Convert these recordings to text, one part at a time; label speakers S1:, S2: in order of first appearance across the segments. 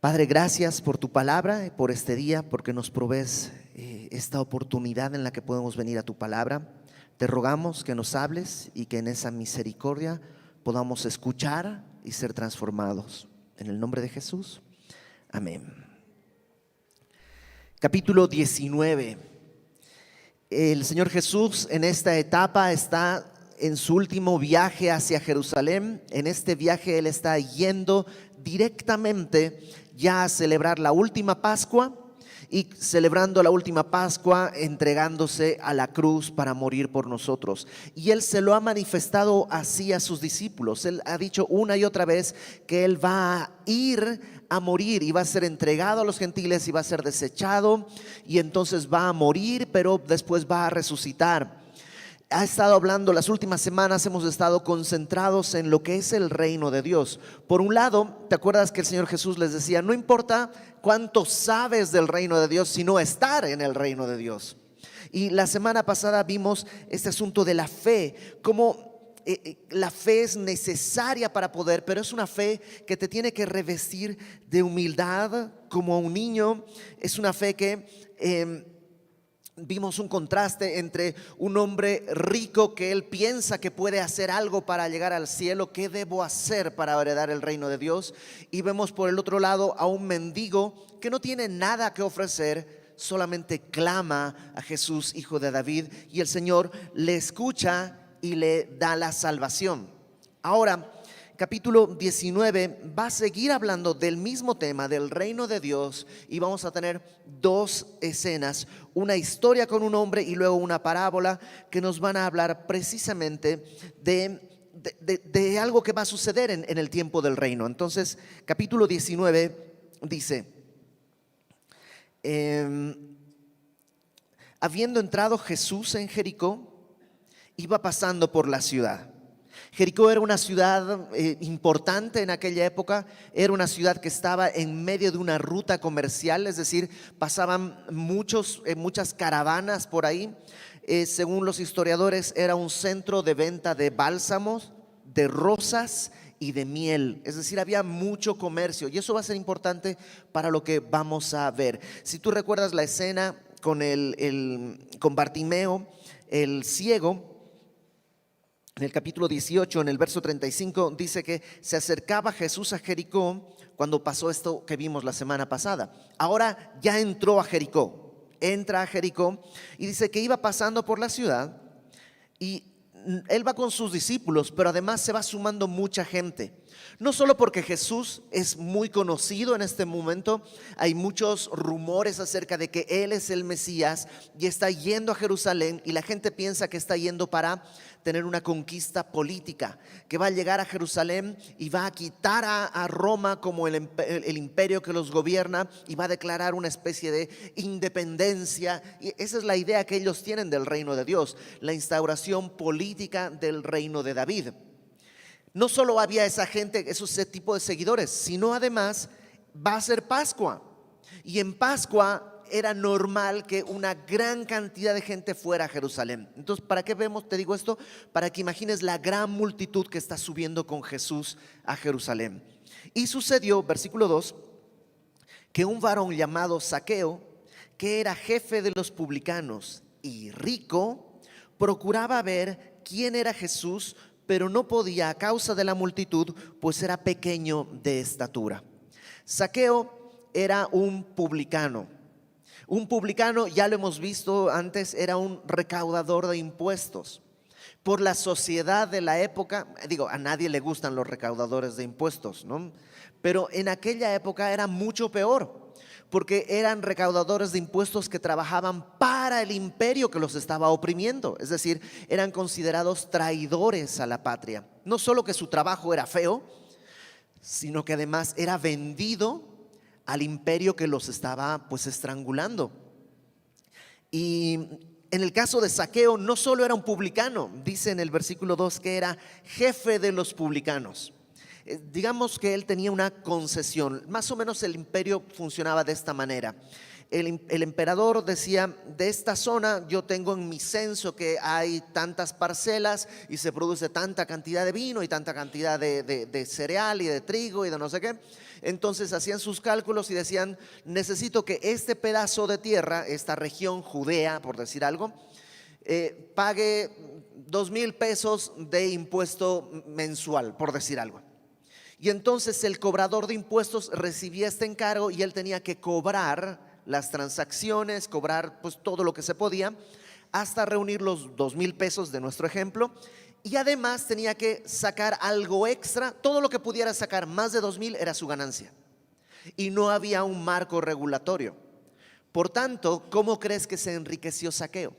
S1: Padre, gracias por tu palabra, por este día, porque nos provees esta oportunidad en la que podemos venir a tu palabra. Te rogamos que nos hables y que en esa misericordia podamos escuchar y ser transformados. En el nombre de Jesús, amén. Capítulo 19. El Señor Jesús en esta etapa está en su último viaje hacia Jerusalén. En este viaje Él está yendo directamente ya a celebrar la última Pascua, y celebrando la última Pascua, entregándose a la cruz para morir por nosotros. Y Él se lo ha manifestado así a sus discípulos. Él ha dicho una y otra vez que Él va a ir a morir y va a ser entregado a los gentiles y va a ser desechado, y entonces va a morir, pero después va a resucitar. Ha estado hablando, las últimas semanas hemos estado concentrados en lo que es el reino de Dios. Por un lado, ¿te acuerdas que el Señor Jesús les decía: no importa cuánto sabes del reino de Dios, sino estar en el reino de Dios? Y la semana pasada vimos este asunto de la fe, cómo la fe es necesaria para poder, pero es una fe que te tiene que revestir de humildad como a un niño. Es una fe que vimos un contraste entre un hombre rico que él piensa que puede hacer algo para llegar al cielo. ¿Qué debo hacer para heredar el reino de Dios? Y vemos por el otro lado a un mendigo que no tiene nada que ofrecer, solamente clama a Jesús, hijo de David, y el Señor le escucha y le da la salvación. Ahora, capítulo 19 va a seguir hablando del mismo tema, del reino de Dios, y vamos a tener dos escenas: una historia con un hombre y luego una parábola que nos van a hablar precisamente de algo que va a suceder en el tiempo del reino. Entonces, capítulo 19 dice: habiendo entrado Jesús en Jericó, iba pasando por la ciudad. Jericó era una ciudad importante en aquella época. Era una ciudad que estaba en medio de una ruta comercial, es decir, pasaban muchas caravanas por ahí. Según los historiadores, era un centro de venta de bálsamos, de rosas y de miel. Es decir, había mucho comercio, y eso va a ser importante para lo que vamos a ver. Si tú recuerdas la escena con Bartimeo, el ciego, en el capítulo 18, en el verso 35, dice que se acercaba Jesús a Jericó cuando pasó esto que vimos la semana pasada. Ahora ya entró a Jericó, entra a Jericó, y dice que iba pasando por la ciudad, y Él va con sus discípulos, pero además se va sumando mucha gente. No solo porque Jesús es muy conocido en este momento, hay muchos rumores acerca de que Él es el Mesías y está yendo a Jerusalén, y la gente piensa que está yendo para tener una conquista política, que va a llegar a Jerusalén y va a quitar a Roma como el imperio que los gobierna, y va a declarar una especie de independencia. Y esa es la idea que ellos tienen del reino de Dios, la instauración política del reino de David. No solo había ese tipo de seguidores, sino además va a ser Pascua, y en Pascua era normal que una gran cantidad de gente fuera a Jerusalén. Entonces, ¿para qué te digo esto? Para que imagines la gran multitud que está subiendo con Jesús a Jerusalén. Y sucedió, versículo 2, que un varón llamado Zaqueo, que era jefe de los publicanos y rico, procuraba ver quién era Jesús, pero no podía a causa de la multitud, pues era pequeño de estatura. Zaqueo era un publicano. Un publicano, ya lo hemos visto antes, era un recaudador de impuestos. Por la sociedad de la época, a nadie le gustan los recaudadores de impuestos, ¿no? Pero en aquella época era mucho peor, porque eran recaudadores de impuestos que trabajaban para el imperio que los estaba oprimiendo. Es decir, eran considerados traidores a la patria. No solo que su trabajo era feo, sino que además era vendido al imperio que los estaba estrangulando. Y en el caso de Zaqueo, no solo era un publicano, dice en el versículo 2 que era jefe de los publicanos. Digamos que él tenía una concesión. Más o menos el imperio funcionaba de esta manera: el emperador decía, de esta zona yo tengo en mi censo que hay tantas parcelas y se produce tanta cantidad de vino y tanta cantidad de cereal y de trigo y de no sé qué. Entonces hacían sus cálculos y decían, necesito que este pedazo de tierra, esta región Judea, por decir algo, pague 2,000 pesos de impuesto mensual, por decir algo. Y entonces el cobrador de impuestos recibía este encargo y él tenía que cobrar las transacciones, cobrar pues todo lo que se podía, hasta reunir los 2,000 pesos de nuestro ejemplo. Y además tenía que sacar algo extra, todo lo que pudiera sacar más de 2,000 era su ganancia. Y no había un marco regulatorio. Por tanto, ¿cómo crees que se enriqueció Zaqueo?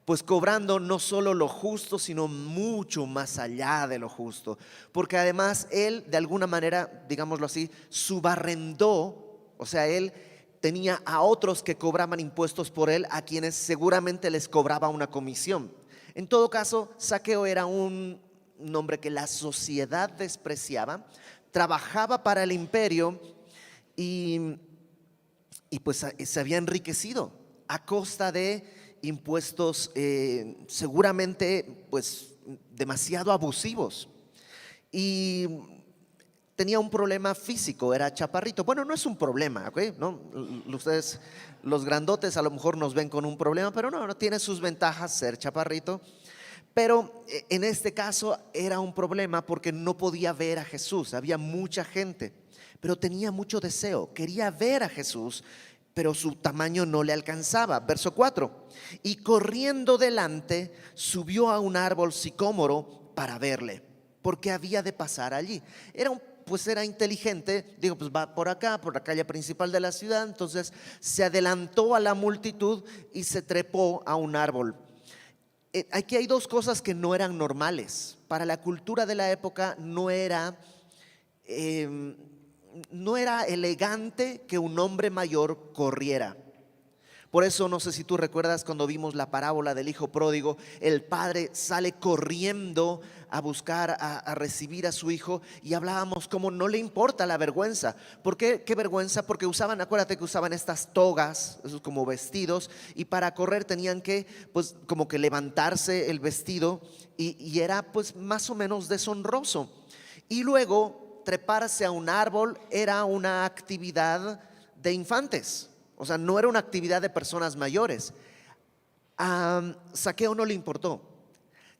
S1: Pues cobrando no solo lo justo, sino mucho más allá de lo justo. Porque además él, de alguna manera, digámoslo así, subarrendó, o sea, él tenía a otros que cobraban impuestos por él, a quienes seguramente les cobraba una comisión. En todo caso, Zaqueo era un hombre que la sociedad despreciaba, trabajaba para el imperio y pues se había enriquecido a costa de impuestos seguramente pues demasiado abusivos, y tenía un problema físico, era chaparrito. Bueno, no es un problema, ¿ok? ¿No? Ustedes, los grandotes, a lo mejor nos ven con un problema, pero no tiene sus ventajas ser chaparrito. Pero en este caso era un problema porque no podía ver a Jesús, había mucha gente, pero tenía mucho deseo, quería ver a Jesús, pero su tamaño no le alcanzaba. Verso 4, y corriendo delante subió a un árbol sicómoro para verle, porque había de pasar allí. Era inteligente, digo, pues va por acá, por la calle principal de la ciudad. Entonces se adelantó a la multitud y se trepó a un árbol. Aquí hay dos cosas que no eran normales. Para la cultura de la época no era elegante que un hombre mayor corriera. Por eso, no sé si tú recuerdas cuando vimos la parábola del hijo pródigo, el padre sale corriendo a buscar, a recibir a su hijo, y hablábamos como no le importa la vergüenza. ¿Por qué? ¿Qué vergüenza? Porque acuérdate que usaban estas togas, esos como vestidos, y para correr tenían que pues como que levantarse el vestido, y era pues más o menos deshonroso. Y luego treparse a un árbol era una actividad de infantes. O sea, no era una actividad de personas mayores. A Zaqueo no le importó.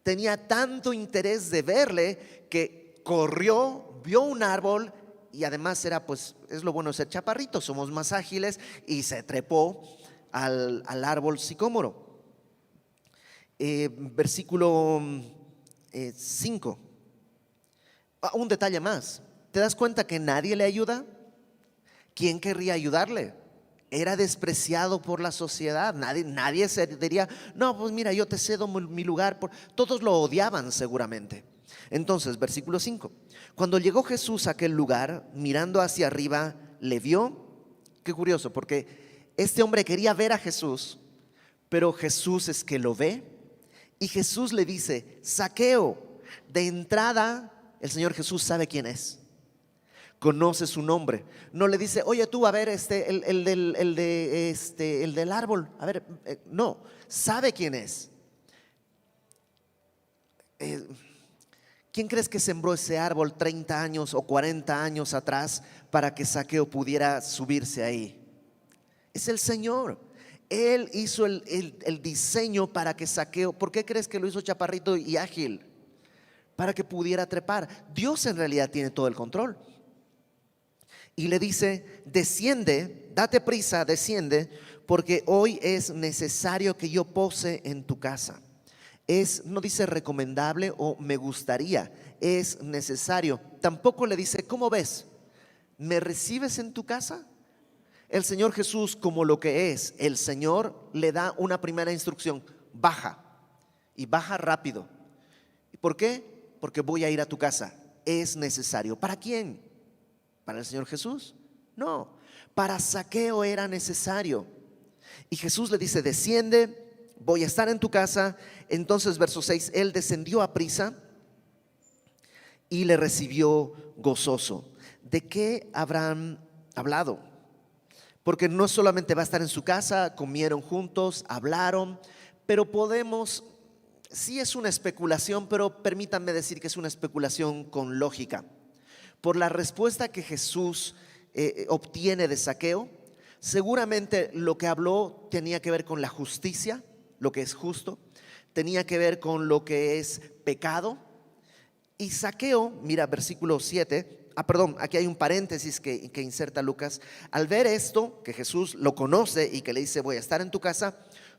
S1: Tenía tanto interés de verle que corrió, vio un árbol, y además es lo bueno de ser chaparrito, somos más ágiles, y se trepó al árbol sicómoro. Versículo 5. Un detalle más. ¿Te das cuenta que nadie le ayuda? ¿Quién querría ayudarle? Era despreciado por la sociedad. Nadie se diría, no, pues mira, yo te cedo mi lugar. Todos lo odiaban seguramente. Entonces, versículo 5. Cuando llegó Jesús a aquel lugar, mirando hacia arriba, le vio. Qué curioso, porque este hombre quería ver a Jesús, pero Jesús es que lo ve, y Jesús le dice, Zaqueo. De entrada, el Señor Jesús sabe quién es, conoce su nombre. No le dice, oye tú, a ver, el del árbol, a ver, no, sabe quién es. ¿Quién crees que sembró ese árbol 30 años o 40 años atrás para que Zaqueo pudiera subirse ahí? Es el Señor. Él hizo el diseño para que Zaqueo, ¿por qué crees que lo hizo chaparrito y ágil? Para que pudiera trepar. Dios en realidad tiene todo el control. Y le dice, desciende, date prisa, desciende, porque hoy es necesario que yo pose en tu casa. No dice recomendable o me gustaría, es necesario. Tampoco le dice, ¿cómo ves? ¿Me recibes en tu casa? El Señor Jesús, como lo que es el Señor, le da una primera instrucción: baja, y baja rápido. ¿Por qué? Porque voy a ir a tu casa. Es necesario. ¿Para quién? ¿Para el Señor Jesús? No, para Zaqueo era necesario. Y Jesús le dice, desciende, voy a estar en tu casa. Entonces, verso 6, él descendió a prisa y le recibió gozoso. ¿De qué habrán hablado? porque no solamente va a estar en su casa, comieron juntos, hablaron, pero sí es una especulación, pero permítanme decir que es una especulación con lógica. Por la respuesta que Jesús obtiene de Zaqueo, seguramente lo que habló tenía que ver con la justicia, lo que es justo, tenía que ver con lo que es pecado. Y Zaqueo, mira versículo 7, aquí hay un paréntesis que inserta Lucas. Al ver esto, que Jesús lo conoce y que le dice: voy a estar en tu casa,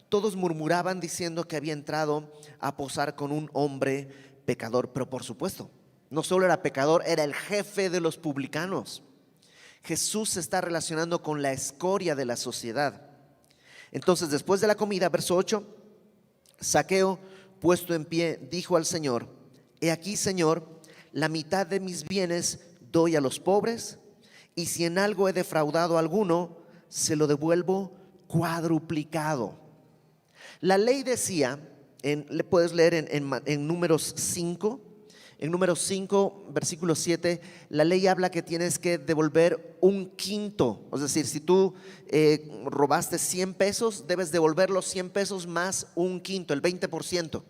S1: todos murmuraban diciendo que había entrado a posar con un hombre pecador. Pero por supuesto, no solo era pecador, era el jefe de los publicanos. Jesús se está relacionando con la escoria de la sociedad. Entonces, después de la comida, verso 8, Zaqueo, puesto en pie, dijo al Señor: he aquí, Señor, la mitad de mis bienes doy a los pobres, y si en algo he defraudado a alguno, se lo devuelvo cuadruplicado. La ley decía, le puedes leer en Números 5, en Números 5, versículo 7, la ley habla que tienes que devolver un quinto. Es decir, si tú robaste 100 pesos, debes devolver los 100 pesos más un quinto, el 20%.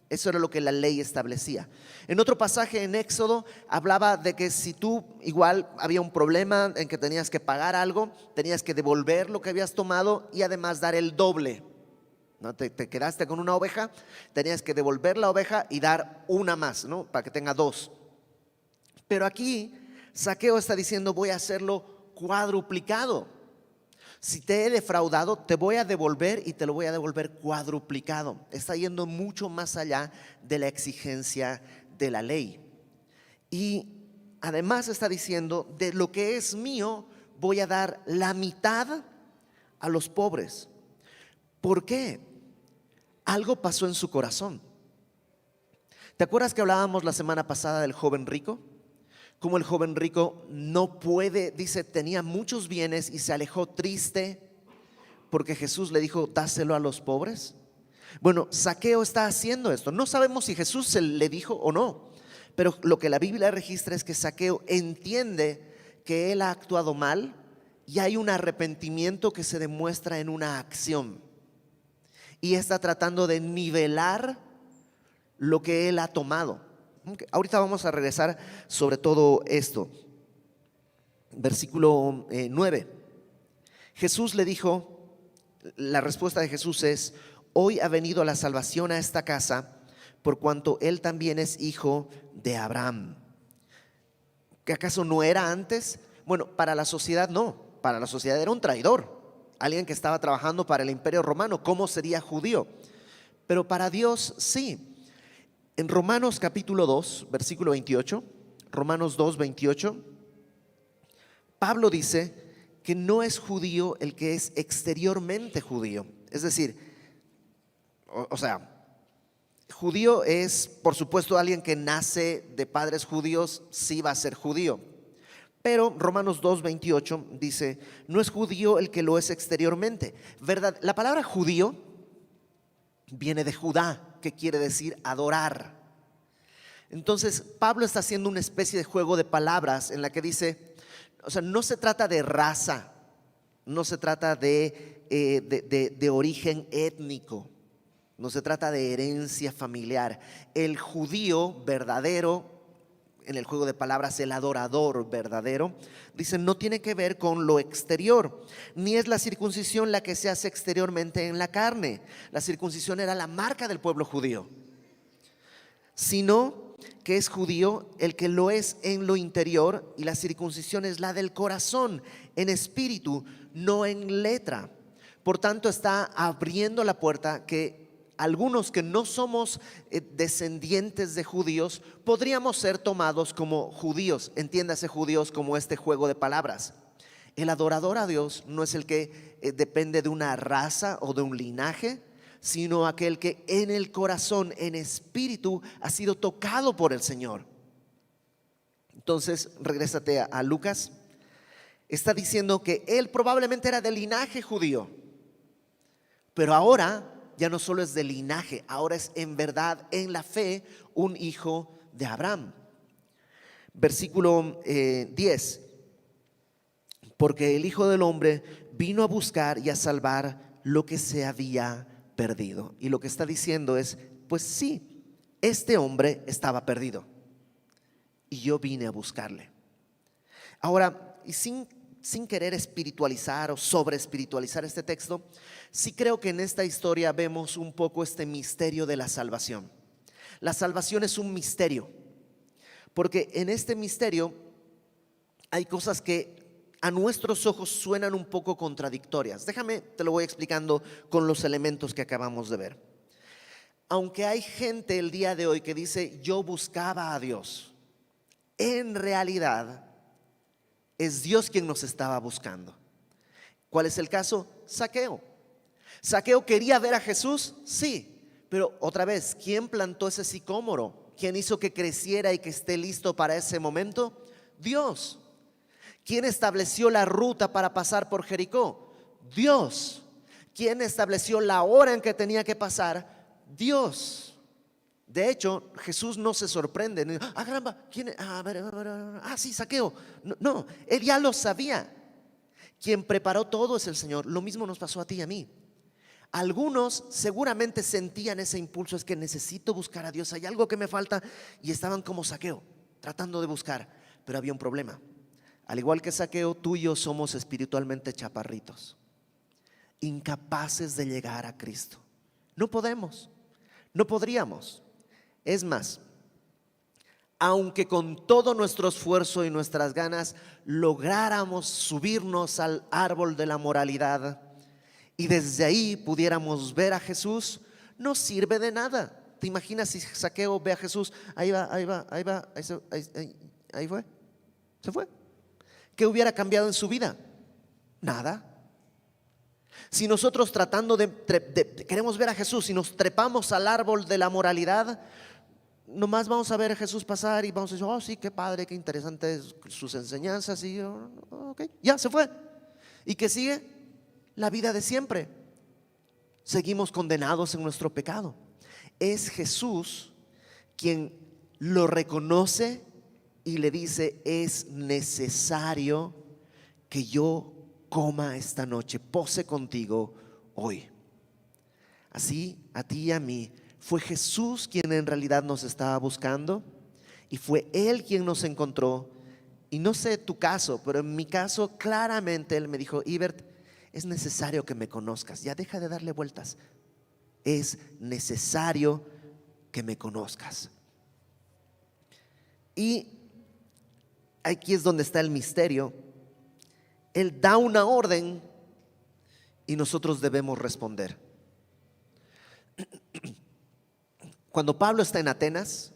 S1: Eso era lo que la ley establecía. En otro pasaje en Éxodo hablaba de que si tú igual había un problema en que tenías que pagar algo, tenías que devolver lo que habías tomado y además dar el doble. ¿No? Te quedaste con una oveja, tenías que devolver la oveja y dar una más, ¿no? Para que tenga dos. Pero aquí Zaqueo está diciendo: voy a hacerlo cuadruplicado. Si te he defraudado, te voy a devolver, y te lo voy a devolver cuadruplicado. Está yendo mucho más allá de la exigencia de la ley. Y además está diciendo: de lo que es mío voy a dar la mitad a los pobres. ¿Por qué? Algo pasó en su corazón. ¿Te acuerdas que hablábamos la semana pasada del joven rico? Cómo el joven rico no puede, dice, tenía muchos bienes y se alejó triste porque Jesús le dijo: dáselo a los pobres. Bueno, Zaqueo está haciendo esto. No sabemos si Jesús se le dijo o no, pero lo que la Biblia registra es que Zaqueo entiende que él ha actuado mal y hay un arrepentimiento que se demuestra en una acción. Y está tratando de nivelar lo que él ha tomado. Ahorita vamos a regresar sobre todo esto. Versículo 9. Jesús le dijo, la respuesta de Jesús es: hoy ha venido la salvación a esta casa, por cuanto él también es hijo de Abraham. ¿Que acaso no era antes? Bueno, para la sociedad no. Para la sociedad era un traidor, alguien que estaba trabajando para el Imperio Romano. ¿Cómo sería judío? Pero para Dios sí. En Romanos capítulo 2, versículo 28, Romanos 2, 28, Pablo dice que no es judío el que es exteriormente judío. Es decir, o sea, judío es, por supuesto, alguien que nace de padres judíos, sí va a ser judío. Pero Romanos 2, 28 dice: no es judío el que lo es exteriormente. ¿Verdad? La palabra judío viene de Judá, que quiere decir adorar. Entonces Pablo está haciendo una especie de juego de palabras en la que dice, o sea, no se trata de raza, no se trata de origen étnico, no se trata de herencia familiar. El judío verdadero, en el juego de palabras, el adorador verdadero, dice, no tiene que ver con lo exterior, ni es la circuncisión la que se hace exteriormente en la carne. La circuncisión era la marca del pueblo judío, sino que es judío el que lo es en lo interior, y la circuncisión es la del corazón, en espíritu, no en letra. Por tanto, está abriendo la puerta que algunos que no somos descendientes de judíos podríamos ser tomados como judíos. Entiéndase judíos como este juego de palabras. El adorador a Dios no es el que depende de una raza o de un linaje, sino aquel que en el corazón, en espíritu, ha sido tocado por el Señor. Entonces, regrésate a Lucas. Está diciendo que él probablemente era de linaje judío, pero ahora ya no solo es de linaje, ahora es en verdad, en la fe, un hijo de Abraham. Versículo 10. Porque el Hijo del Hombre vino a buscar y a salvar lo que se había perdido. Y lo que está diciendo es, pues sí, este hombre estaba perdido y yo vine a buscarle. Ahora, y sin querer espiritualizar o sobre espiritualizar este texto, sí creo que en esta historia vemos un poco este misterio de la salvación. La salvación es un misterio, porque en este misterio hay cosas que a nuestros ojos suenan un poco contradictorias. Déjame, te lo voy explicando con los elementos que acabamos de ver. Aunque hay gente el día de hoy que dice, yo buscaba a Dios, en realidad es Dios quien nos estaba buscando. ¿Cuál es el caso? Zaqueo. ¿Zaqueo quería ver a Jesús? Sí, pero otra vez, ¿quién plantó ese sicómoro? ¿Quién hizo que creciera y que esté listo para ese momento? Dios. ¿Quién estableció la ruta para pasar por Jericó? Dios. ¿Quién estableció la hora en que tenía que pasar? Dios. De hecho, Jesús no se sorprende. Ah, caramba, ¿quién es? Sí, Zaqueo. No, él ya lo sabía. Quien preparó todo es el Señor. Lo mismo nos pasó a ti y a mí. Algunos seguramente sentían ese impulso, es que necesito buscar a Dios, hay algo que me falta, y estaban como Zaqueo, tratando de buscar, pero había un problema. Al igual que Zaqueo, tú y yo somos espiritualmente chaparritos, incapaces de llegar a Cristo. No podemos, no podríamos. Es más, aunque con todo nuestro esfuerzo y nuestras ganas lográramos subirnos al árbol de la moralidad y desde ahí pudiéramos ver a Jesús, no sirve de nada. ¿Te imaginas si Zaqueo ve a Jesús? Ahí va, ahí fue, se fue. ¿Qué hubiera cambiado en su vida? Nada. Si nosotros tratando queremos ver a Jesús y nos trepamos al árbol de la moralidad, nomás vamos a ver a Jesús pasar y vamos a decir, oh sí, qué padre, qué interesante sus enseñanzas, y ok, ya se fue. ¿Y qué sigue? La vida de siempre. Seguimos condenados en nuestro pecado. Es Jesús quien lo reconoce y le dice, es necesario que yo coma esta noche, pose contigo hoy. Así, a ti y a mí, fue Jesús quien en realidad nos estaba buscando y fue Él quien nos encontró. Y no sé tu caso, pero en mi caso claramente Él me dijo, Ibert, es necesario que me conozcas, ya deja de darle vueltas, es necesario que me conozcas. Y aquí es donde está el misterio. Él da una orden y nosotros debemos responder. Cuando Pablo está en Atenas,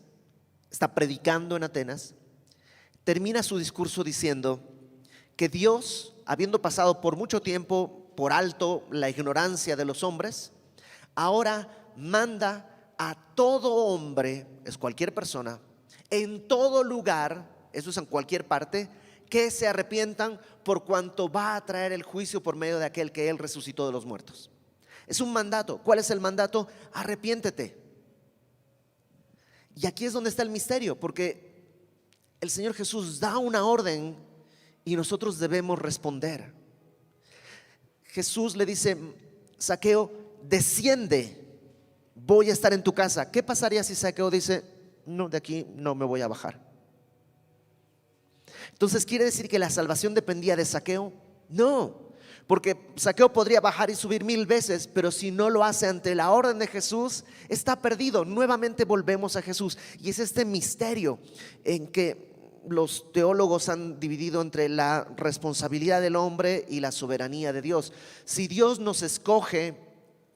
S1: está predicando en Atenas, termina su discurso diciendo que Dios, habiendo pasado por mucho tiempo por alto la ignorancia de los hombres, ahora manda a todo hombre, es cualquier persona, en todo lugar, eso es en cualquier parte, que se arrepientan por cuanto va a traer el juicio por medio de aquel que Él resucitó de los muertos. Es un mandato. ¿Cuál es el mandato? Arrepiéntete. Y aquí es donde está el misterio, porque el Señor Jesús da una orden y nosotros debemos responder. Jesús le dice, Zaqueo, desciende, voy a estar en tu casa. ¿Qué pasaría si Zaqueo dice, no, de aquí no me voy a bajar? Entonces, ¿quiere decir que la salvación dependía de Zaqueo? No, porque Zaqueo podría bajar y subir 1000 veces, pero si no lo hace ante la orden de Jesús, está perdido. Nuevamente volvemos a Jesús. Y es este misterio en que los teólogos han dividido entre la responsabilidad del hombre y la soberanía de Dios. Si Dios nos escoge,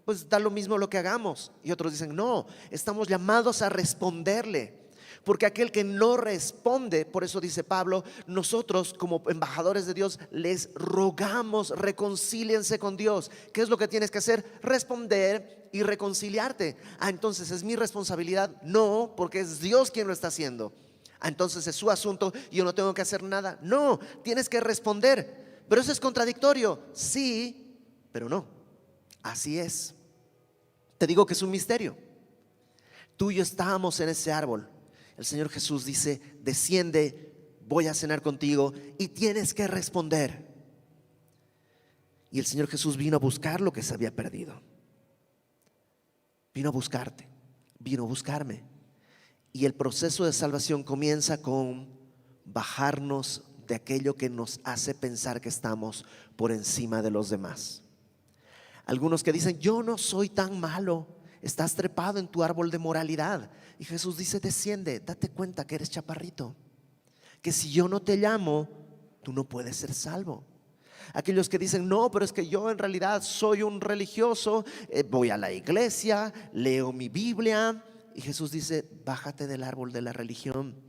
S1: pues da lo mismo lo que hagamos. Y otros dicen, no, estamos llamados a responderle. Porque aquel que no responde, por eso dice Pablo, nosotros como embajadores de Dios les rogamos, reconcíliense con Dios. ¿Qué es lo que tienes que hacer? Responder y reconciliarte. Entonces es mi responsabilidad. No, porque es Dios quien lo está haciendo. Entonces es su asunto y yo no tengo que hacer nada. No, tienes que responder. Pero eso es contradictorio. Sí, pero no. Así es. Te digo que es un misterio. Tú y yo estábamos en ese árbol. El Señor Jesús dice, desciende, voy a cenar contigo, y tienes que responder. Y el Señor Jesús vino a buscar lo que se había perdido. Vino a buscarte, vino a buscarme. Y el proceso de salvación comienza con bajarnos de aquello que nos hace pensar que estamos por encima de los demás. Algunos que dicen: yo no soy tan malo, estás trepado en tu árbol de moralidad. Y Jesús dice: desciende, date cuenta que eres chaparrito, que si yo no te llamo, tú no puedes ser salvo. Aquellos que dicen: no, pero es que yo en realidad soy un religioso, voy a la iglesia, leo mi Biblia. Y Jesús dice: bájate del árbol de la religión,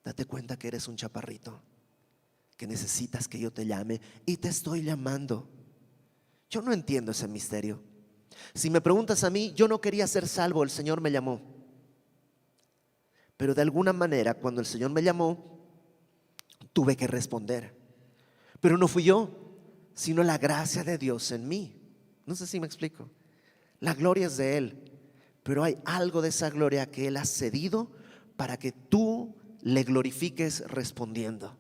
S1: date cuenta que eres un chaparrito, que necesitas que yo te llame, y te estoy llamando. Yo no entiendo ese misterio. Si me preguntas a mí, yo no quería ser salvo, el Señor me llamó. Pero de alguna manera, cuando el Señor me llamó, tuve que responder. Pero no fui yo, sino la gracia de Dios en mí. No sé si me explico. La gloria es de Él, pero hay algo de esa gloria que Él ha cedido para que tú le glorifiques respondiendo.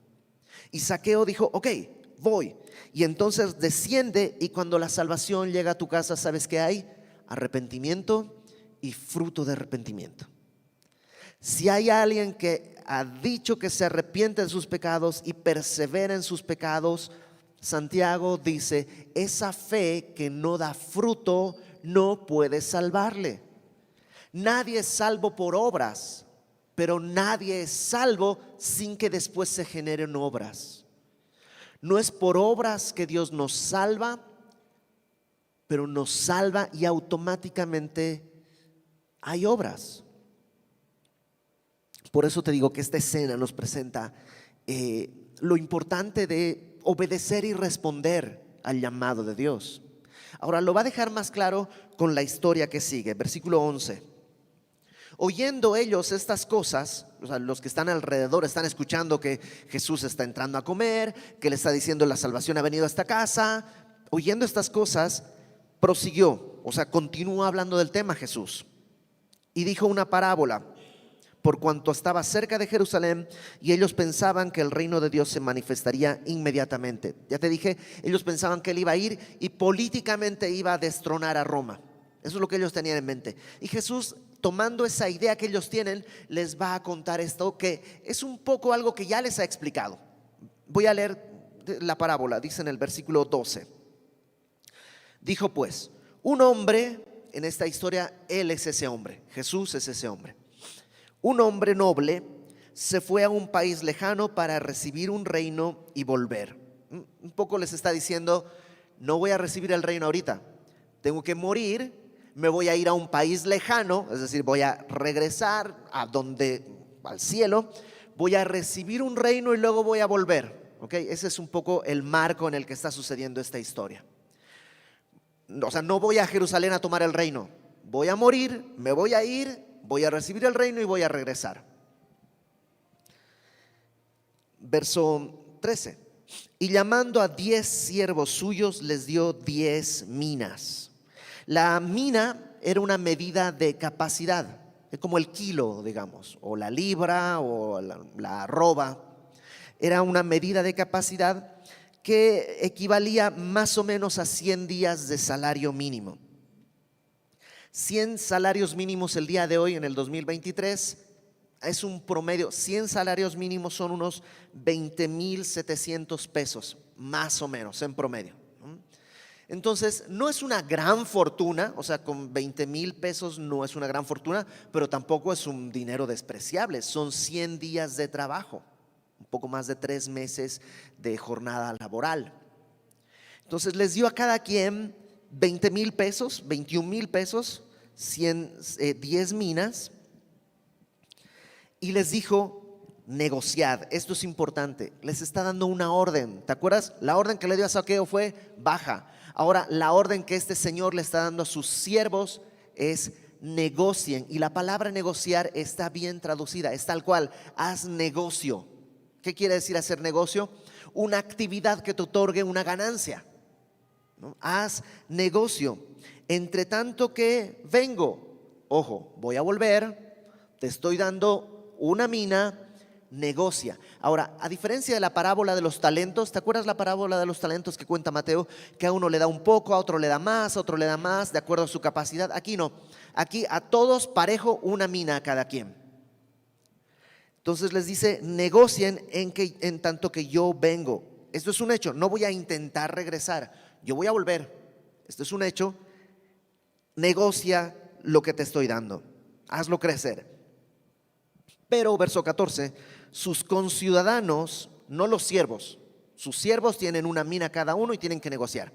S1: Y Zaqueo dijo: ok, voy. Y entonces desciende, y cuando la salvación llega a tu casa, ¿sabes qué hay? Arrepentimiento y fruto de arrepentimiento. Si hay alguien que ha dicho que se arrepiente de sus pecados y persevera en sus pecados, Santiago dice: esa fe que no da fruto no puede salvarle. Nadie es salvo por obras, pero nadie es salvo sin que después se generen obras. No es por obras que Dios nos salva, pero nos salva y automáticamente hay obras. Por eso te digo que esta escena nos presenta lo importante de obedecer y responder al llamado de Dios. Ahora lo va a dejar más claro con la historia que sigue, versículo 11. Oyendo ellos estas cosas, o sea, los que están alrededor están escuchando que Jesús está entrando a comer, que le está diciendo: la salvación ha venido a esta casa. Oyendo estas cosas, prosiguió, o sea, continúa hablando del tema Jesús, y dijo una parábola, por cuanto estaba cerca de Jerusalén, y ellos pensaban que el reino de Dios se manifestaría inmediatamente. Ya te dije, ellos pensaban que Él iba a ir y políticamente iba a destronar a Roma. Eso es lo que ellos tenían en mente. Y Jesús, tomando esa idea que ellos tienen, les va a contar esto, que es un poco algo que ya les ha explicado. Voy a leer la parábola. Dice en el versículo 12: dijo pues, un hombre, en esta historia Él es ese hombre, Jesús es ese hombre. Un hombre noble se fue a un país lejano para recibir un reino y volver. Un poco les está diciendo: no voy a recibir el reino ahorita, tengo que morir, me voy a ir a un país lejano, es decir, voy a regresar al cielo, voy a recibir un reino y luego voy a volver. ¿Okay? Ese es un poco el marco en el que está sucediendo esta historia. O sea, no voy a Jerusalén a tomar el reino, voy a morir, me voy a ir, voy a recibir el reino y voy a regresar. Verso 13: y llamando a 10 siervos suyos, les dio 10 minas. La mina era una medida de capacidad, es como el kilo, digamos, o la libra o la arroba. Era una medida de capacidad que equivalía más o menos a 100 días de salario mínimo. 100 salarios mínimos el día de hoy, en el 2023, es un promedio. 100 salarios mínimos son unos 20,700 pesos, más o menos en promedio. Entonces no es una gran fortuna, o sea, con 20,000 pesos no es una gran fortuna, pero tampoco es un dinero despreciable. Son 100 días de trabajo, un poco más de 3 meses de jornada laboral. Entonces les dio a cada quien 20,000 pesos, 21,000 pesos, 10 minas, y les dijo: negociad. Esto es importante, les está dando una orden. ¿Te acuerdas? La orden que le dio a Zaqueo fue: baja. Ahora la orden que este señor le está dando a sus siervos es: negocien. Y la palabra negociar está bien traducida, es tal cual: haz negocio. ¿Qué quiere decir hacer negocio? Una actividad que te otorgue una ganancia, ¿no? Haz negocio. Entre tanto que vengo, ojo, voy a volver, te estoy dando una mina, negocia. Ahora, a diferencia de la parábola de los talentos, ¿te acuerdas la parábola de los talentos que cuenta Mateo? Que a uno le da un poco, a otro le da más, a otro le da más, de acuerdo a su capacidad. Aquí no, aquí a todos parejo una mina a cada quien. Entonces les dice, negocien en tanto que yo vengo. Esto es un hecho, no voy a intentar regresar, yo voy a volver. Esto es un hecho, negocia lo que te estoy dando, hazlo crecer. Pero, verso 14, sus conciudadanos, no los siervos, sus siervos tienen una mina cada uno y tienen que negociar.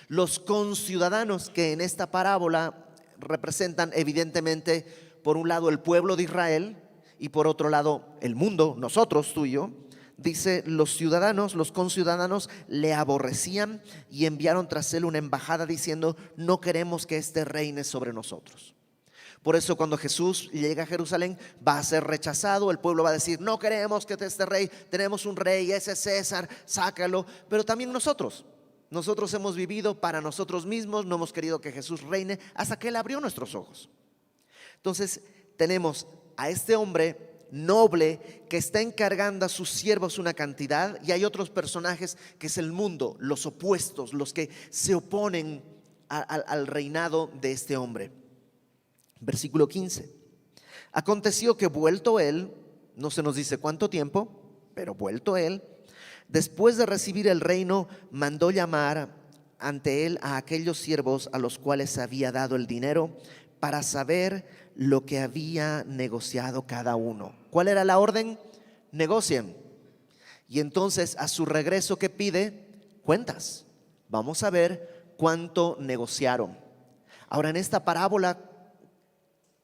S1: Los conciudadanos, que en esta parábola representan evidentemente, por un lado el pueblo de Israel y por otro lado el mundo, nosotros, tú y yo, dice, los ciudadanos, los conciudadanos le aborrecían y enviaron tras él una embajada diciendo, no queremos que este reine sobre nosotros. Por eso cuando Jesús llega a Jerusalén va a ser rechazado, el pueblo va a decir, no queremos que este rey, tenemos un rey, ese es César, sácalo. Pero también nosotros hemos vivido para nosotros mismos, no hemos querido que Jesús reine hasta que Él abrió nuestros ojos. Entonces tenemos a este hombre noble que está encargando a sus siervos una cantidad, y hay otros personajes que es el mundo, los opuestos, los que se oponen al reinado de este hombre. Versículo 15. Aconteció que vuelto él, no se nos dice cuánto tiempo, pero vuelto él, después de recibir el reino, mandó llamar ante él a aquellos siervos a los cuales había dado el dinero, para saber lo que había negociado cada uno. ¿Cuál era la orden? Negocien. Y entonces a su regreso, ¿qué pide? Cuentas. Vamos a ver cuánto negociaron. Ahora, en esta parábola,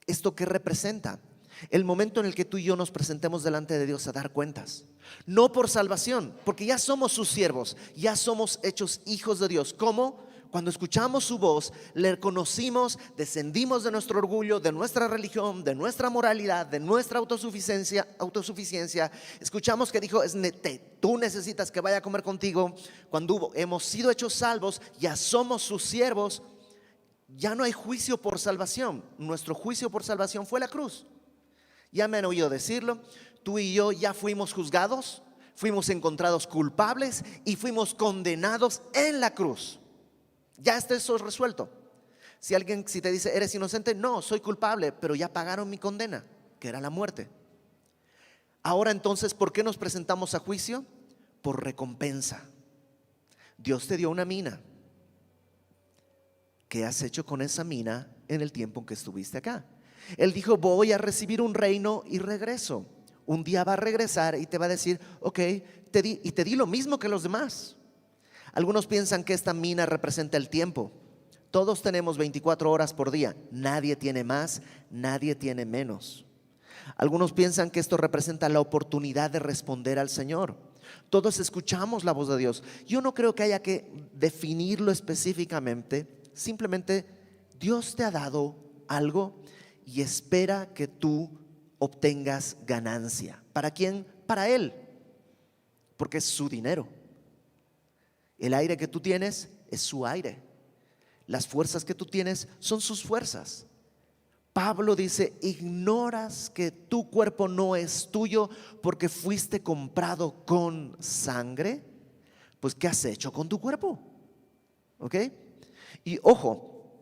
S1: ¿esto qué representa? El momento en el que tú y yo nos presentemos delante de Dios a dar cuentas. No por salvación, porque ya somos sus siervos, ya somos hechos hijos de Dios. ¿Cómo? Cuando escuchamos su voz, le conocimos, descendimos de nuestro orgullo, de nuestra religión, de nuestra moralidad, de nuestra autosuficiencia. Escuchamos que dijo, tú necesitas que vaya a comer contigo. Cuando hemos sido hechos salvos, ya somos sus siervos. Ya no hay juicio por salvación. Nuestro juicio por salvación fue la cruz. Ya me han oído decirlo. Tú y yo ya fuimos juzgados, fuimos encontrados culpables y fuimos condenados en la cruz. Ya está eso resuelto. Si te dice, eres inocente, no, soy culpable, pero ya pagaron mi condena, que era la muerte. Ahora entonces, ¿por qué nos presentamos a juicio? Por recompensa. Dios te dio una mina. ¿Qué has hecho con esa mina en el tiempo en que estuviste acá? Él dijo, voy a recibir un reino y regreso. Un día va a regresar y te va a decir, ok, te di lo mismo que los demás. Algunos piensan que esta mina representa el tiempo. Todos tenemos 24 horas por día. Nadie tiene más, nadie tiene menos. Algunos piensan que esto representa la oportunidad de responder al Señor. Todos escuchamos la voz de Dios. Yo no creo que haya que definirlo específicamente. Simplemente Dios te ha dado algo y espera que tú obtengas ganancia. ¿Para quién? Para Él, porque es su dinero. El aire que tú tienes es su aire. Las fuerzas que tú tienes son sus fuerzas. Pablo dice, ignoras que tu cuerpo no es tuyo porque fuiste comprado con sangre. Pues ¿qué has hecho con tu cuerpo? ¿Ok? Y ojo,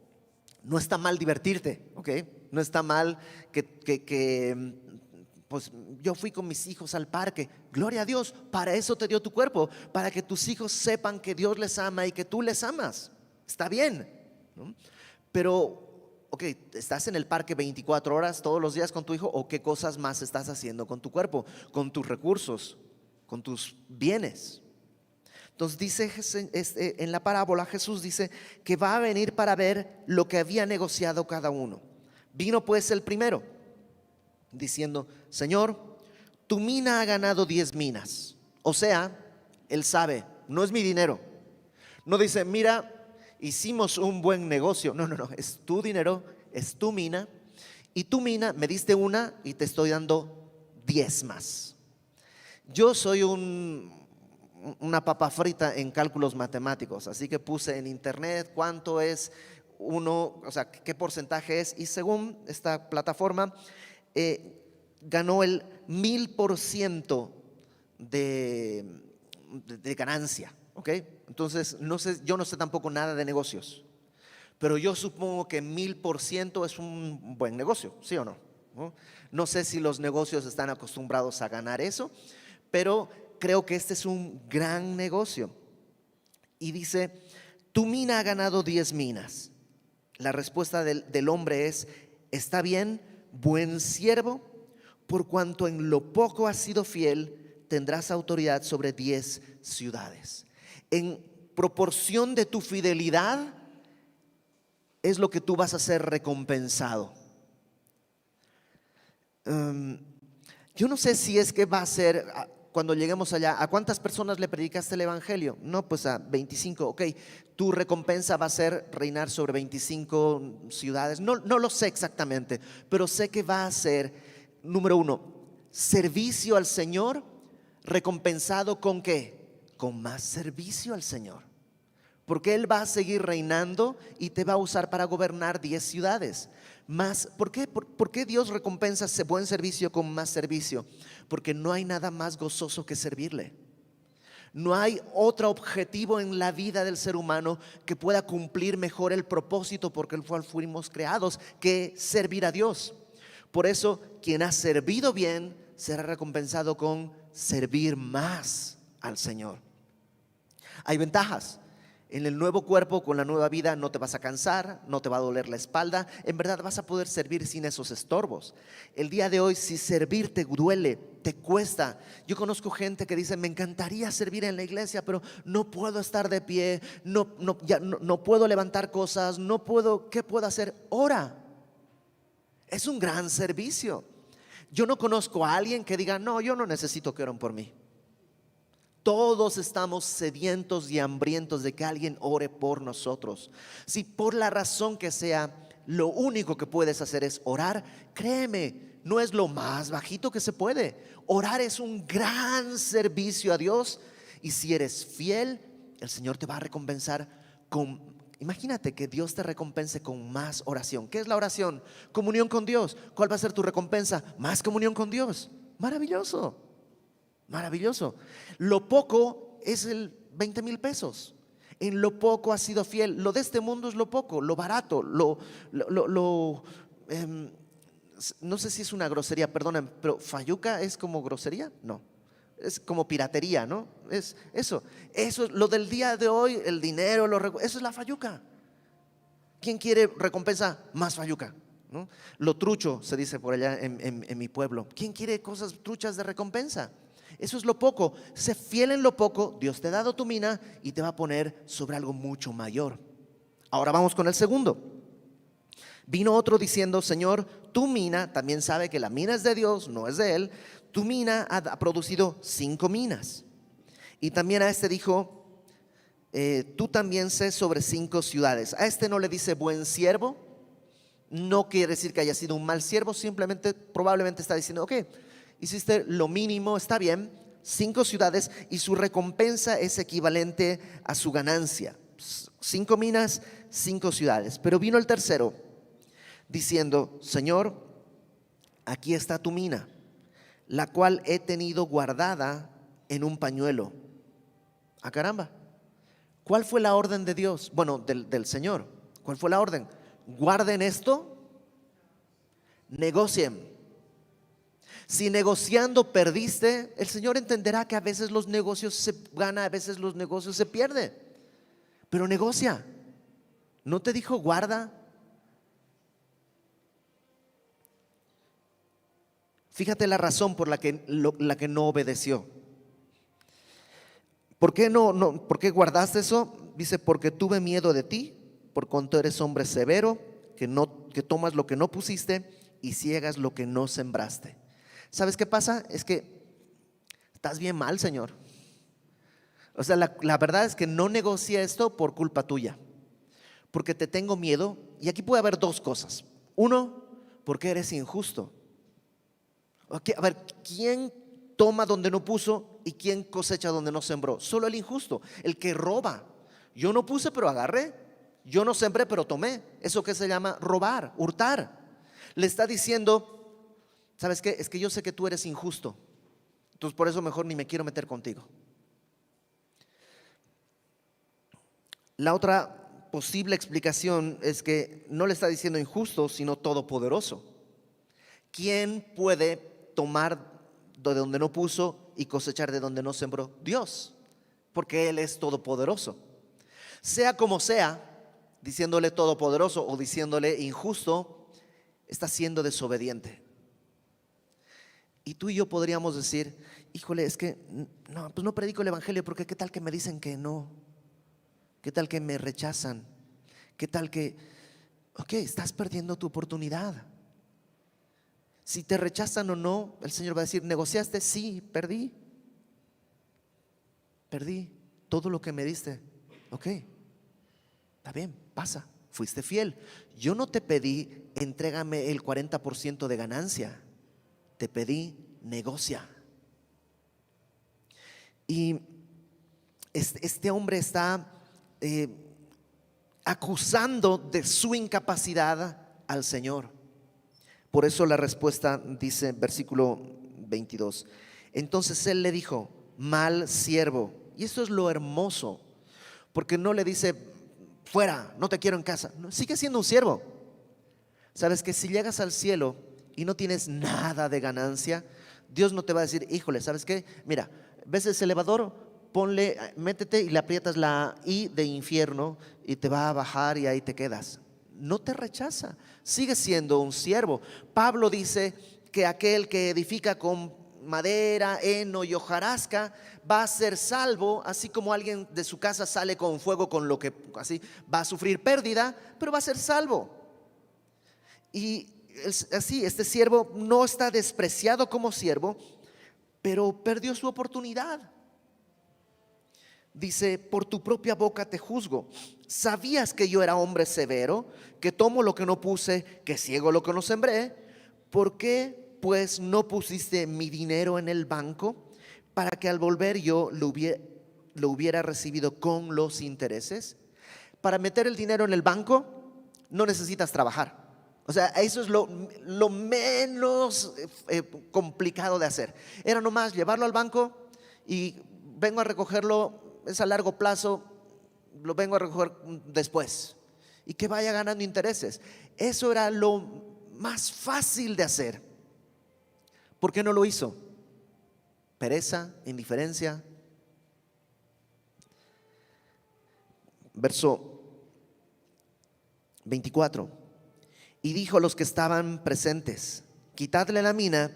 S1: no está mal divertirte, ¿ok? No está mal pues yo fui con mis hijos al parque. Gloria a Dios, para eso te dio tu cuerpo, para que tus hijos sepan que Dios les ama y que tú les amas. Está bien, ¿no? Pero, ok, ¿estás en el parque 24 horas todos los días con tu hijo? ¿O qué cosas más estás haciendo con tu cuerpo, con tus recursos, con tus bienes? Entonces dice en la parábola, Jesús dice que va a venir para ver lo que había negociado cada uno. Vino pues el primero, diciendo, Señor, tu mina ha ganado 10 minas. O sea, él sabe, no es mi dinero. No dice, mira, hicimos un buen negocio. No, es tu dinero, es tu mina. Y tu mina, me diste una y te estoy dando 10 más. Yo soy una papa frita en cálculos matemáticos, así que puse en internet cuánto es uno, o sea, qué porcentaje es, y según esta plataforma, ganó el 1000% de ganancia, ¿ok? Entonces, no sé, yo no sé tampoco nada de negocios, pero yo supongo que 1000% es un buen negocio, ¿sí o no? No sé si los negocios están acostumbrados a ganar eso, pero creo que este es un gran negocio. Y dice, tu mina ha ganado 10 minas. La respuesta del hombre es, está bien, buen siervo, por cuanto en lo poco has sido fiel, tendrás autoridad sobre 10 ciudades. En proporción de tu fidelidad es lo que tú vas a ser recompensado. Yo no sé si es que va a ser, cuando lleguemos allá, ¿a cuántas personas le predicaste el evangelio? No, pues a 25, ok. Tu recompensa va a ser reinar sobre 25 ciudades. No lo sé exactamente, pero sé que va a ser, número uno, servicio al Señor, recompensado ¿con qué? Con más servicio al Señor. Porque Él va a seguir reinando y te va a usar para gobernar 10 ciudades. Más, ¿por qué Dios recompensa ese buen servicio con más servicio? Porque no hay nada más gozoso que servirle. No hay otro objetivo en la vida del ser humano que pueda cumplir mejor el propósito porque el cual fuimos creados, que servir a Dios. Por eso, quien ha servido bien será recompensado con servir más al Señor. Hay ventajas. En el nuevo cuerpo, con la nueva vida, no te vas a cansar, no te va a doler la espalda. En verdad vas a poder servir sin esos estorbos. El día de hoy, si servir te duele, te cuesta. Yo conozco gente que dice, me encantaría servir en la iglesia, pero no puedo estar de pie, no puedo levantar cosas, no puedo, ¿qué puedo hacer? Ora. Es un gran servicio. Yo no conozco a alguien que diga, no, yo no necesito que oren por mí. Todos estamos sedientos y hambrientos de que alguien ore por nosotros. Si por la razón que sea, lo único que puedes hacer es orar, créeme, no es lo más bajito que se puede. Orar es un gran servicio a Dios. Y si eres fiel, el Señor te va a recompensar con, imagínate que Dios te recompense con más oración. ¿Qué es la oración? Comunión con Dios. ¿Cuál va a ser tu recompensa? Más comunión con Dios. Maravilloso. Maravilloso. Lo poco es el 20,000 pesos. En lo poco has sido fiel. Lo de este mundo es lo poco, lo barato, no sé si es una grosería, perdonen, pero fayuca es como grosería, no, es como piratería, ¿no? Es eso es lo del día de hoy, el dinero, eso es la fayuca. ¿Quién quiere recompensa? Más fayuca, ¿no? Lo trucho se dice por allá en mi pueblo. ¿Quién quiere cosas truchas de recompensa? Eso es lo poco. Sé fiel en lo poco. Dios te ha dado tu mina y te va a poner sobre algo mucho mayor. Ahora vamos con el segundo. Vino otro diciendo, Señor, tu mina, también sabe que la mina es de Dios, no es de él. Tu mina ha producido 5 minas. Y también a este dijo, tú también sé sobre 5 ciudades. A este no le dice buen siervo. No quiere decir que haya sido un mal siervo. Simplemente, probablemente está diciendo, ok, hiciste lo mínimo, está bien, 5 ciudades y su recompensa es equivalente a su ganancia. 5 minas, 5 ciudades. Pero vino el tercero diciendo, Señor, aquí está tu mina, la cual he tenido guardada en un pañuelo. Ah, caramba. ¿Cuál fue la orden de Dios? Bueno, del Señor. ¿Cuál fue la orden? Guarden esto, negocien. Si negociando perdiste, el Señor entenderá que a veces los negocios se ganan, a veces los negocios se pierden. Pero negocia. ¿No te dijo guarda? Fíjate la razón por la que no obedeció. ¿Por qué guardaste eso? Dice, porque tuve miedo de ti, por cuanto eres hombre severo, que tomas lo que no pusiste y ciegas lo que no sembraste. ¿Sabes qué pasa? Es que estás bien mal, Señor. O sea, la verdad es que no negocia esto por culpa tuya, porque te tengo miedo. Y aquí puede haber 2 cosas. Uno, porque eres injusto. A ver, ¿quién toma donde no puso y quién cosecha donde no sembró? Solo el injusto, el que roba. Yo no puse pero agarré, yo no sembré pero tomé. Eso que se llama robar, hurtar. Le está diciendo, ¿sabes qué? Es que yo sé que tú eres injusto, entonces por eso mejor ni me quiero meter contigo. La otra posible explicación es que no le está diciendo injusto, sino todopoderoso. ¿Quién puede tomar de donde no puso y cosechar de donde no sembró? Dios, porque Él es todopoderoso. Sea como sea, diciéndole todopoderoso o diciéndole injusto, está siendo desobediente. Y tú y yo podríamos decir, híjole, es que no, pues no predico el evangelio porque qué tal que me dicen que no, qué tal que me rechazan, qué tal que, ok, estás perdiendo tu oportunidad. Si te rechazan o no, el Señor va a decir, ¿negociaste? Sí, perdí todo lo que me diste. Ok, está bien, pasa, fuiste fiel. Yo no te pedí, entrégame el 40% de ganancia, te pedí, negocia. Y este hombre está acusando de su incapacidad al Señor. Por eso la respuesta dice, versículo 22. Entonces él le dijo, mal siervo. Y esto es lo hermoso, porque no le dice, fuera, no te quiero en casa. No, sigue siendo un siervo. Sabes que si llegas al cielo y no tienes nada de ganancia, Dios no te va a decir, híjole, ¿sabes qué? Mira, ves ese elevador, ponle, métete y le aprietas la I de infierno y te va a bajar y ahí te quedas. No te rechaza, sigue siendo un siervo. Pablo dice que aquel que edifica con madera, heno y hojarasca va a ser salvo, así como alguien de su casa sale con fuego, con lo que así va a sufrir pérdida, pero va a ser salvo. Y así, este siervo no está despreciado como siervo, pero perdió su oportunidad. Dice, por tu propia boca te juzgo. ¿Sabías que yo era hombre severo, que tomo lo que no puse, que ciego lo que no sembré? ¿Por qué pues no pusiste mi dinero en el banco para que al volver yo lo hubiera recibido con los intereses? Para meter el dinero en el banco no necesitas trabajar. O sea, eso es lo menos complicado de hacer. Era nomás llevarlo al banco y vengo a recogerlo, es a largo plazo, lo vengo a recoger después y que vaya ganando intereses. Eso era lo más fácil de hacer. ¿Por qué no lo hizo? Pereza, indiferencia. Verso 24. Y dijo a los que estaban presentes, quitadle la mina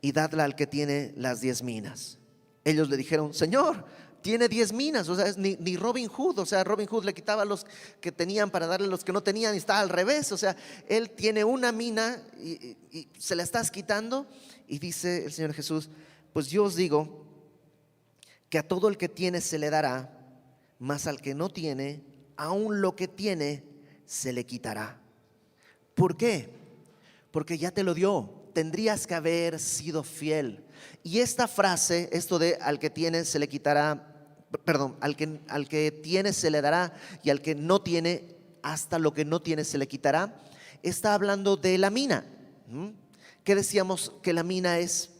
S1: y dadla al que tiene las 10 minas. Ellos le dijeron, Señor, tiene 10 minas. O sea, es ni Robin Hood. O sea, Robin Hood le quitaba a los que tenían para darle a los que no tenían, y está al revés. O sea, él tiene una mina y se la estás quitando. Y dice el Señor Jesús, pues yo os digo que a todo el que tiene se le dará, mas al que no tiene, aún lo que tiene se le quitará. ¿Por qué? Porque ya te lo dio. Tendrías que haber sido fiel. Y esta frase, esto de al que tiene se le quitará, perdón, al que tiene se le dará, y al que no tiene, hasta lo que no tiene se le quitará, está hablando de la mina. ¿Qué decíamos? Que la mina es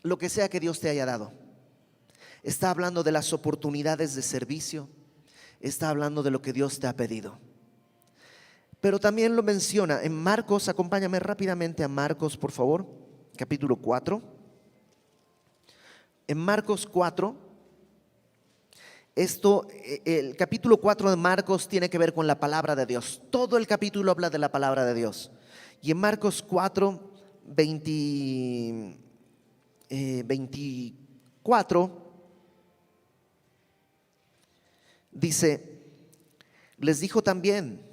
S1: lo que sea que Dios te haya dado. Está hablando de las oportunidades de servicio. Está hablando de lo que Dios te ha pedido. Pero también lo menciona en Marcos. Acompáñame rápidamente a Marcos, por favor, capítulo 4. En Marcos 4, el capítulo 4 de Marcos tiene que ver con la palabra de Dios. Todo el capítulo habla de la palabra de Dios. Y en Marcos 4, 24, dice, les dijo también,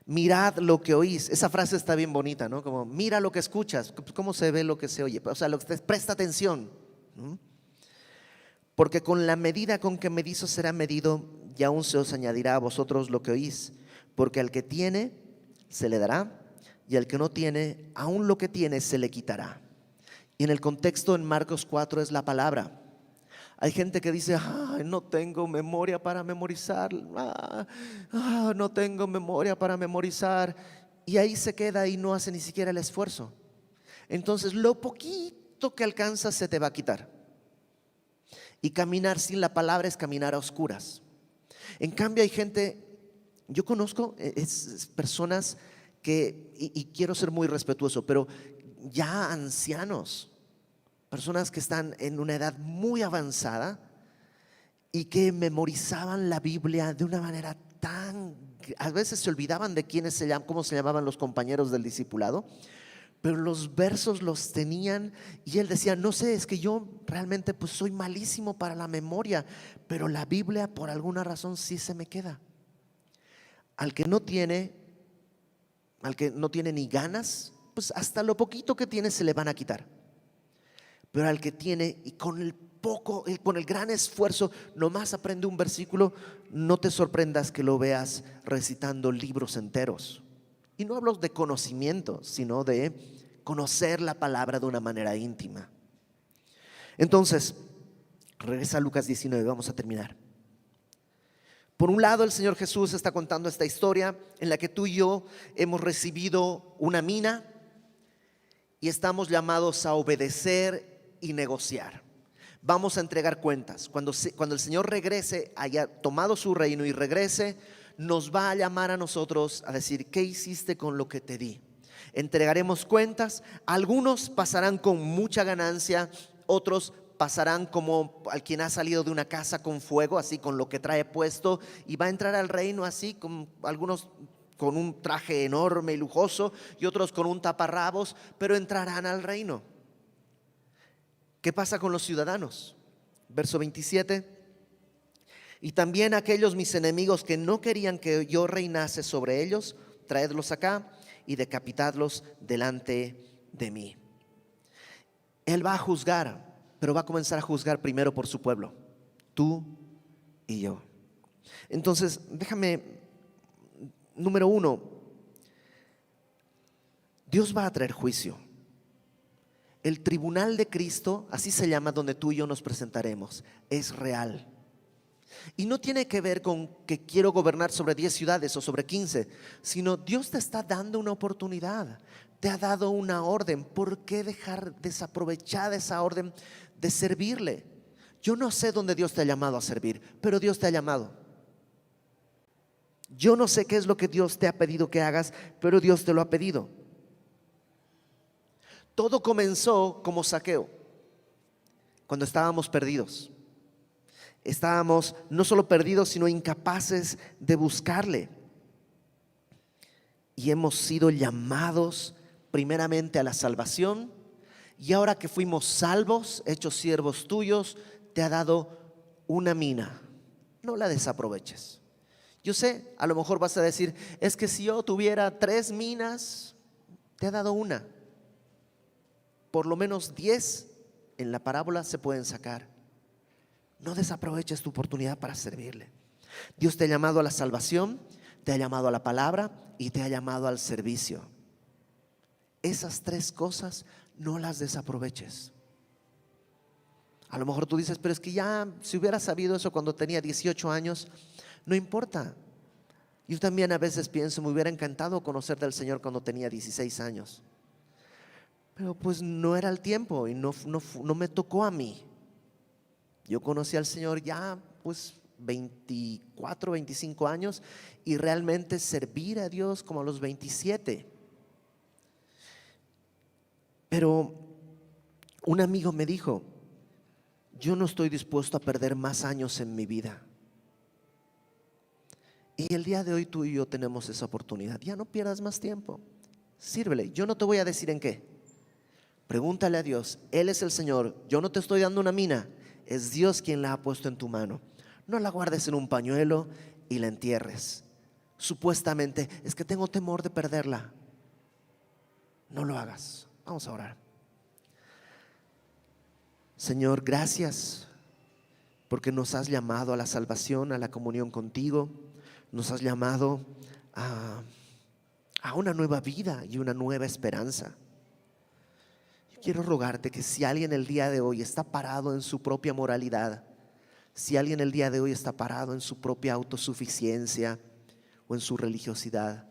S1: mirad lo que oís. Esa frase está bien bonita, ¿no? Como mira lo que escuchas. ¿Cómo se ve lo que se oye? O sea, presta atención. Porque con la medida con que medís os será medido, y aún se os añadirá a vosotros lo que oís. Porque al que tiene se le dará, y al que no tiene, aún lo que tiene se le quitará. Y en el contexto en Marcos 4 es la palabra. Hay gente que dice, no tengo memoria para memorizar, no tengo memoria para memorizar, y ahí se queda y no hace ni siquiera el esfuerzo. entonces lo poquito que alcanzas se te va a quitar. Y caminar sin la palabra es caminar a oscuras. En cambio hay gente, yo conozco personas que, y quiero ser muy respetuoso, pero ya ancianos, personas que están en una edad muy avanzada y que memorizaban la Biblia de una manera tan, a veces se olvidaban de cómo se llamaban los compañeros del discipulado, pero los versos los tenían y él decía, no sé, es que yo realmente pues soy malísimo para la memoria, pero la Biblia por alguna razón sí se me queda. Al que no tiene ni ganas, pues hasta lo poquito que tiene se le van a quitar. Pero al que tiene y con el gran esfuerzo, nomás aprende un versículo, no te sorprendas que lo veas recitando libros enteros. Y no hablo de conocimiento, sino de conocer la palabra de una manera íntima. Entonces, regresa a Lucas 19, vamos a terminar. Por un lado, el Señor Jesús está contando esta historia en la que tú y yo hemos recibido una mina y estamos llamados a obedecer y negociar. Vamos a entregar cuentas. Cuando el Señor regrese, haya tomado su reino y regrese, nos va a llamar a nosotros a decir, ¿qué hiciste con lo que te di? Entregaremos cuentas. Algunos pasarán con mucha ganancia, otros pasarán como al quien ha salido de una casa con fuego, así con lo que trae puesto, y va a entrar al reino así, con algunos con un traje enorme y lujoso y otros con un taparrabos, pero entrarán al reino. ¿Qué pasa con los ciudadanos? Verso 27. Y también aquellos mis enemigos que no querían que yo reinase sobre ellos, traedlos acá y decapitadlos delante de mí. Él va a juzgar, pero va a comenzar a juzgar primero por su pueblo, tú y yo. Entonces, déjame, número uno, Dios va a traer juicio. El tribunal de Cristo, así se llama, donde tú y yo nos presentaremos, es real. Y no tiene que ver con que quiero gobernar sobre 10 ciudades o sobre 15, sino Dios te está dando una oportunidad, te ha dado una orden. ¿Por qué dejar desaprovechada esa orden de servirle? Yo no sé dónde Dios te ha llamado a servir, pero Dios te ha llamado. Yo no sé qué es lo que Dios te ha pedido que hagas, pero Dios te lo ha pedido. Todo comenzó como Zaqueo, cuando estábamos perdidos. Estábamos no solo perdidos, sino incapaces de buscarle. Y hemos sido llamados primeramente a la salvación. Y ahora que fuimos salvos, hechos siervos tuyos, te ha dado una mina. No la desaproveches. Yo sé, a lo mejor vas a decir, es que si yo tuviera 3 minas, te ha dado una. Por lo menos 10 en la parábola se pueden sacar. No desaproveches tu oportunidad para servirle. Dios te ha llamado a la salvación, te ha llamado a la palabra y te ha llamado al servicio. Esas 3 cosas no las desaproveches. A lo mejor tú dices, pero es que ya si hubiera sabido eso cuando tenía 18 años, no importa. Yo también a veces pienso, me hubiera encantado conocer del Señor cuando tenía 16 años. Pero pues no era el tiempo y no me tocó a mí. Yo conocí al Señor ya pues 24, 25 años y realmente servir a Dios como a los 27. Pero un amigo me dijo, yo no estoy dispuesto a perder más años en mi vida. Y el día de hoy tú y yo tenemos esa oportunidad. Ya no pierdas más tiempo, sírvele. Yo no te voy a decir en qué. Pregúntale a Dios, Él es el Señor. Yo no te estoy dando una mina. Es Dios quien la ha puesto en tu mano. No la guardes en un pañuelo y la entierres. Supuestamente, es que tengo temor de perderla. No lo hagas. Vamos a orar. Señor, gracias porque nos has llamado a la salvación, a la comunión contigo. Nos has llamado a una nueva vida y una nueva esperanza. Quiero rogarte que si alguien el día de hoy está parado en su propia moralidad, si alguien el día de hoy está parado en su propia autosuficiencia o en su religiosidad,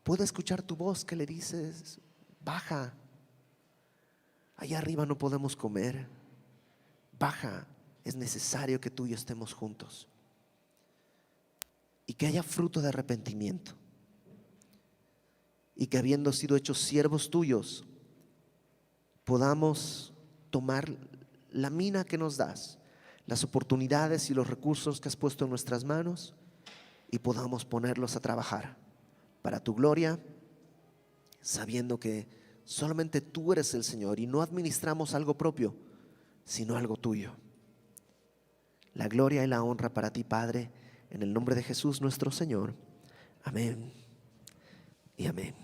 S1: pueda escuchar tu voz que le dices, baja, allá arriba no podemos comer, baja, es necesario que tú y yo estemos juntos. Y que haya fruto de arrepentimiento. Y que habiendo sido hechos siervos tuyos, podamos tomar la mina que nos das, las oportunidades y los recursos que has puesto en nuestras manos, y podamos ponerlos a trabajar para tu gloria, sabiendo que solamente tú eres el Señor y no administramos algo propio, sino algo tuyo. La gloria y la honra para ti, Padre, en el nombre de Jesús nuestro Señor. Amén y amén.